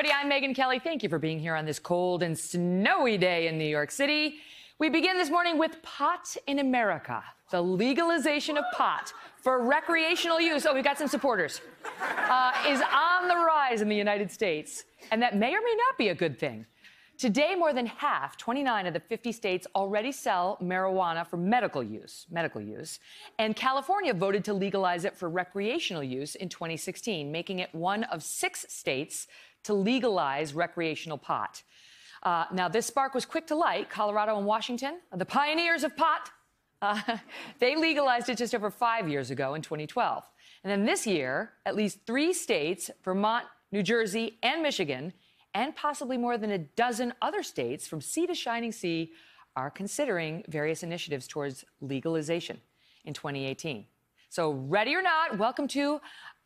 everybody. I'm Megyn Kelly. Thank you for being here on this cold and snowy day in New York City. We begin this morning with pot in America, the legalization of pot for recreational use. Oh, we've got some supporters. Is on the rise in the United States, and that may or may not be a good thing. Today, more than half, 29 of the 50 states already sell marijuana for medical use, and California voted to legalize it for recreational use in 2016, making it one of 6 states to legalize recreational pot. Now, this spark was quick to light. Colorado and Washington, the pioneers of pot, they legalized it just over 5 years ago in 2012. And then this year, at least 3 states, Vermont, New Jersey, and Michigan, and possibly more than a dozen other states from sea to shining sea are considering various initiatives towards legalization in 2018. So ready or not, welcome to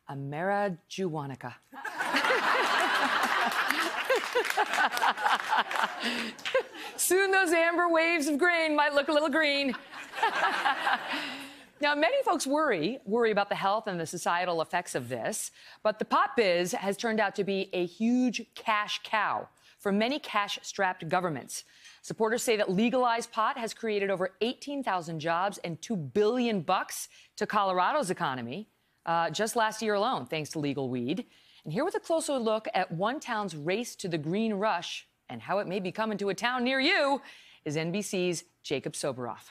Amerijuanica. Soon those amber waves of grain might look a little green. Now, many folks worry about the health and the societal effects of this, but the pot biz has turned out to be a huge cash cow for many cash-strapped governments. Supporters say that legalized pot has created over 18,000 jobs and $2 billion to Colorado's economy just last year alone, thanks to legal weed. And here with a closer look at one town's race to the green rush and how it may be coming to a town near you is NBC's Jacob Soboroff.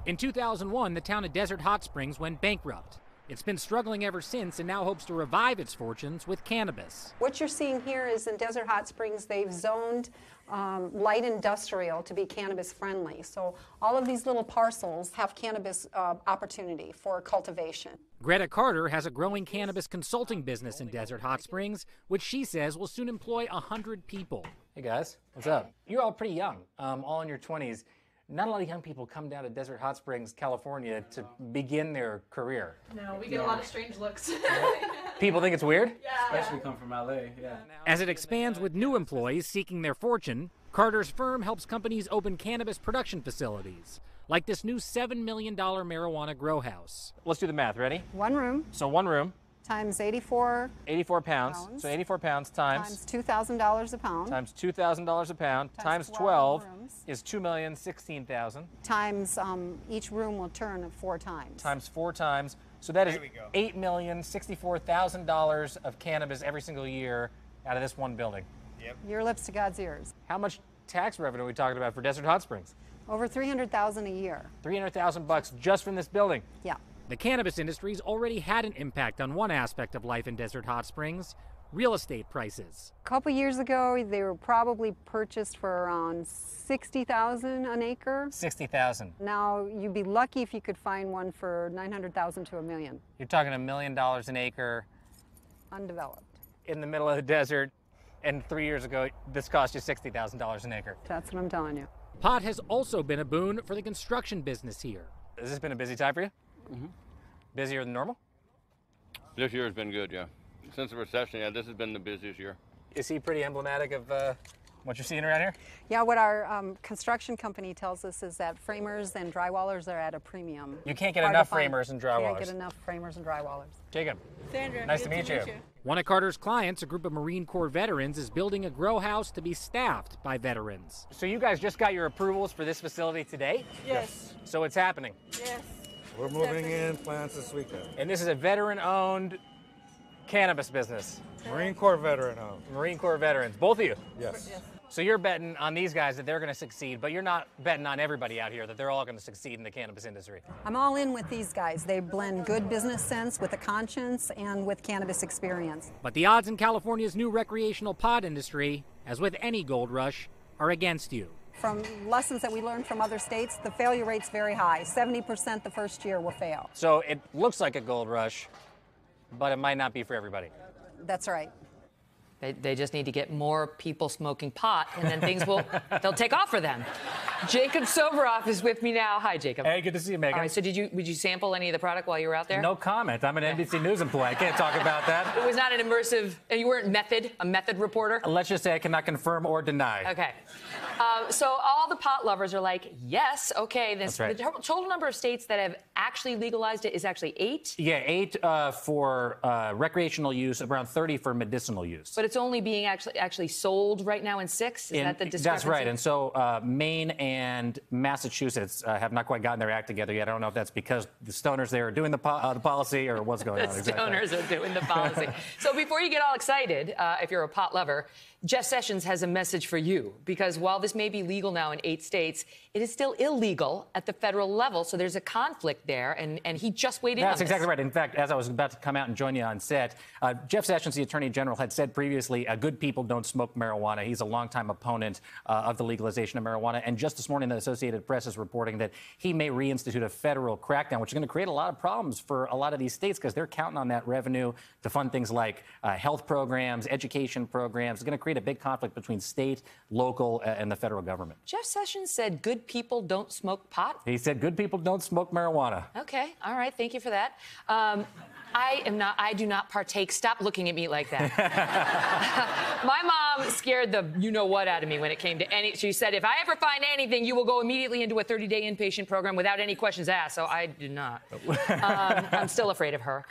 In 2001, the town of Desert Hot Springs went bankrupt. It's been struggling ever since and now hopes to revive its fortunes with cannabis. What you're seeing here is in Desert Hot Springs, they've zoned light industrial to be cannabis friendly. So all of these little parcels have cannabis opportunity for cultivation. Greta Carter has a growing cannabis consulting business in Desert Hot Springs, which she says will soon employ 100 people. Hey guys, what's up? You're all pretty young, all in your 20s. Not a lot of young people come down to Desert Hot Springs, California to begin their career. No, we get a lot of strange looks. People think it's weird? Yeah. Especially come from LA, yeah. As it expands with new employees seeking their fortune, Carter's firm helps companies open cannabis production facilities, like this new $7 million marijuana grow house. Let's do the math, ready? One room So one room, times 84 pounds. So 84 pounds times $2,000 a pound times $2,000 a pound times 12 is $2,016,000 times each room will turn 4 times. times 4 times. So that is $8,064,000 of cannabis every single year out of this one building. Your lips to God's ears. How much tax revenue are we talking about for Desert Hot Springs? Over $300,000 a year. $300,000 just from this building. Yeah. The cannabis industry's already had an impact on one aspect of life in Desert Hot Springs: real estate prices. A couple years ago, they were probably purchased for around $60,000 an acre. $60,000. Now, you'd be lucky if you could find one for $900,000 to $1 million. You're talking $1 million an acre Undeveloped. in the middle of the desert, and 3 years ago, this cost you $60,000 an acre. That's what I'm telling you. Pot has also been a boon for the construction business here. Has this been a busy time for you? Mm-hmm. Busier than normal? This year has been good, yeah. Since the recession, yeah, this has been the busiest year. Is he pretty emblematic of what you're seeing around here? Yeah, what our construction company tells us is that framers and drywallers are at a premium. You can't get Hard enough to find. framers and drywallers. Can't get enough framers and drywallers. Jacob. Sandra, Nice to meet you. One of Carter's clients, a group of Marine Corps veterans, is building a grow house to be staffed by veterans. So you guys just got your approvals for this facility today? Yes. So it's happening. Yes. We're moving in plants this weekend. And this is a veteran-owned cannabis business. Marine Corps veteran owned. Marine Corps veterans, both of you. Yes. So you're betting on these guys that they're going to succeed, but you're not betting on everybody out here that they're all going to succeed in the cannabis industry. I'm all in with these guys. They blend good business sense with a conscience and with cannabis experience. But the odds in California's new recreational pot industry, as with any gold rush, are against you. From lessons that we learned from other states, the failure rate's very high. 70% the first year will fail. So it looks like a gold rush, but it might not be for everybody. That's right. They just need to get more people smoking pot, and then things they'll take off for them. Jacob Soboroff is with me now. Hi, Jacob. Hey, good to see you, Megyn. All right, so would you sample any of the product while you were out there? No comment. I'm an NBC News employee. I can't talk about that. It was not an immersive, you weren't a method reporter? Let's just say I cannot confirm or deny. Okay. So all the pot lovers are like, yes, okay. That's right. The total number of states that have actually legalized it is actually 8. Yeah, 8 for recreational use, around 30 for medicinal use. But it's only being actually sold right now in 6? Is that the discrepancy? That's right. And so Maine and Massachusetts have not quite gotten their act together yet. I don't know if that's because the stoners there are doing the policy or what's going on exactly. Stoners are doing the policy. So before you get all excited, if you're a pot lover, Jeff Sessions has a message for you, because while this may be legal now in 8 states, it is still illegal at the federal level. So there's a conflict there, and he just weighed in on this. That's exactly right. In fact, as I was about to come out and join you on set, Jeff Sessions, the Attorney General, had said previously, good people don't smoke marijuana. He's a longtime opponent of the legalization of marijuana. And just this morning, the Associated Press is reporting that he may reinstitute a federal crackdown, which is going to create a lot of problems for a lot of these states, because they're counting on that revenue to fund things like health programs, education programs. It's going to create a big conflict between state, local, and the federal government. Jeff Sessions said good people don't smoke pot? He said good people don't smoke marijuana. Okay, all right, thank you for that. I do not partake. Stop looking at me like that. My mom scared the you-know-what out of me when it came to she said, if I ever find anything, you will go immediately into a 30-day inpatient program without any questions asked. So I do not. I'm still afraid of her.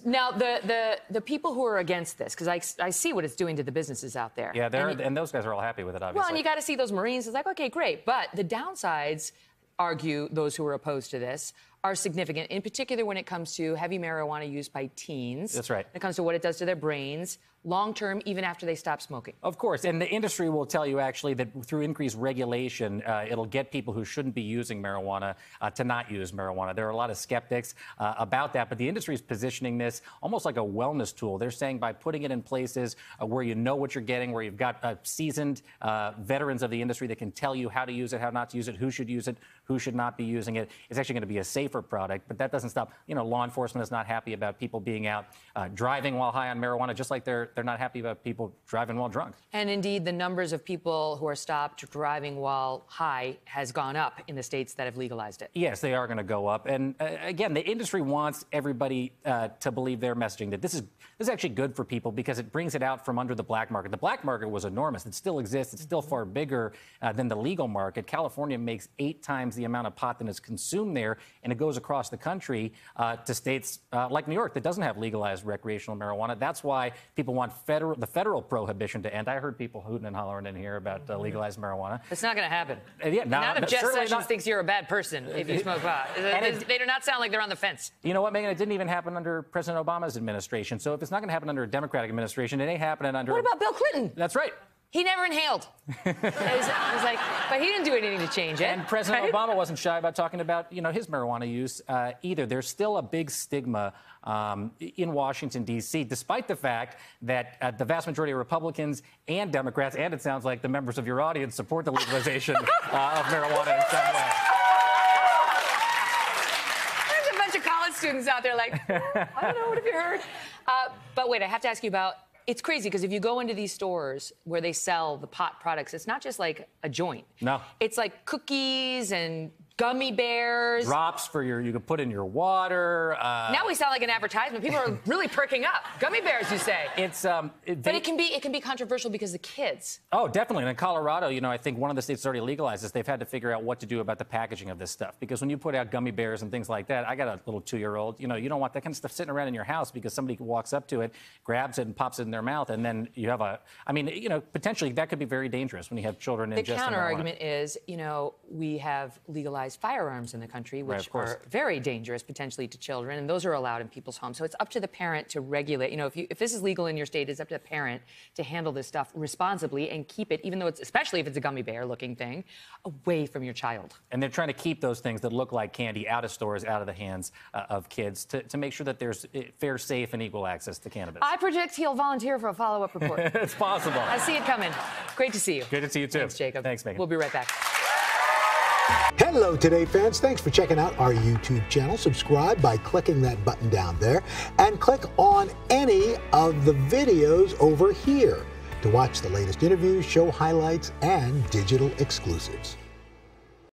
Now, the people who are against this, because I see what it's doing to the businesses out there. Yeah, and those guys are all happy with it, obviously. Well, and you got to see those Marines. It's like, okay, great. But the downsides, argue those who are opposed to this, are significant, in particular when it comes to heavy marijuana use by teens. That's right. When it comes to what it does to their brains, long-term, even after they stop smoking. Of course, and the industry will tell you, actually, that through increased regulation, it'll get people who shouldn't be using marijuana to not use marijuana. There are a lot of skeptics about that, but the industry is positioning this almost like a wellness tool. They're saying by putting it in places where you know what you're getting, where you've got seasoned veterans of the industry that can tell you how to use it, how not to use it, who should use it, who should not be using it. It's actually going to be a safer product, but that doesn't stop. Law enforcement is not happy about people being out driving while high on marijuana, just like they're not happy about people driving while drunk. And indeed, the numbers of people who are stopped driving while high has gone up in the states that have legalized it. Yes, they are going to go up. And again, the industry wants everybody to believe their messaging, that this is actually good for people because it brings it out from under the black market. The black market was enormous. It still exists. It's still far bigger than the legal market. California makes 8 times the amount of pot than is consumed there, and it goes across the country to states like New York that doesn't have legalized recreational marijuana. That's why people want the federal prohibition to end. I heard people hooting and hollering in here about legalized marijuana. It's not going to happen. Yeah, not if Jeff Sessions thinks you're a bad person if you smoke pot. They do not sound like they're on the fence. You know what, Megyn? It didn't even happen under President Obama's administration. So if it's not going to happen under a Democratic administration, it ain't happening under... What about Bill Clinton? That's right. He never inhaled. It was like, but he didn't do anything to change it. And President Obama wasn't shy about talking about, his marijuana use either. There's still a big stigma in Washington, D.C., despite the fact that the vast majority of Republicans and Democrats, and it sounds like the members of your audience, support the legalization of marijuana in some way. There's a bunch of college students out there like, I don't know, what have you heard? But wait, I have to ask you about... It's crazy because if you go into these stores where they sell the pot products, it's not just like a joint. No. It's like cookies and gummy bears. Drops you could put in your water. Now we sound like an advertisement. People are really perking up. Gummy bears, you say. But it can be controversial because the kids. Oh, definitely. And in Colorado, I think one of the states that's already legalized this. They've had to figure out what to do about the packaging of this stuff. Because when you put out gummy bears and things like that, I got a little 2-year-old, you don't want that kind of stuff sitting around in your house because somebody walks up to it, grabs it and pops it in their mouth. And then you have potentially that could be very dangerous when you have children ingesting marijuana. The counter argument is, we have legalized firearms in the country, which are very dangerous potentially to children, and those are allowed in people's homes. So it's up to the parent to regulate. If this is legal in your state, it's up to the parent to handle this stuff responsibly and keep it, even though especially if it's a gummy bear looking thing, away from your child. And they're trying to keep those things that look like candy out of stores, out of the hands of kids to make sure that there's fair, safe, and equal access to cannabis. I predict he'll volunteer for a follow-up report. It's possible. I see it coming. Great to see you. Good to see you, too. Thanks, Jacob. Thanks, Megyn. We'll be right back. Hello, Today fans. Thanks for checking out our YouTube channel. Subscribe by clicking that button down there and click on any of the videos over here to watch the latest interviews, show highlights, and digital exclusives.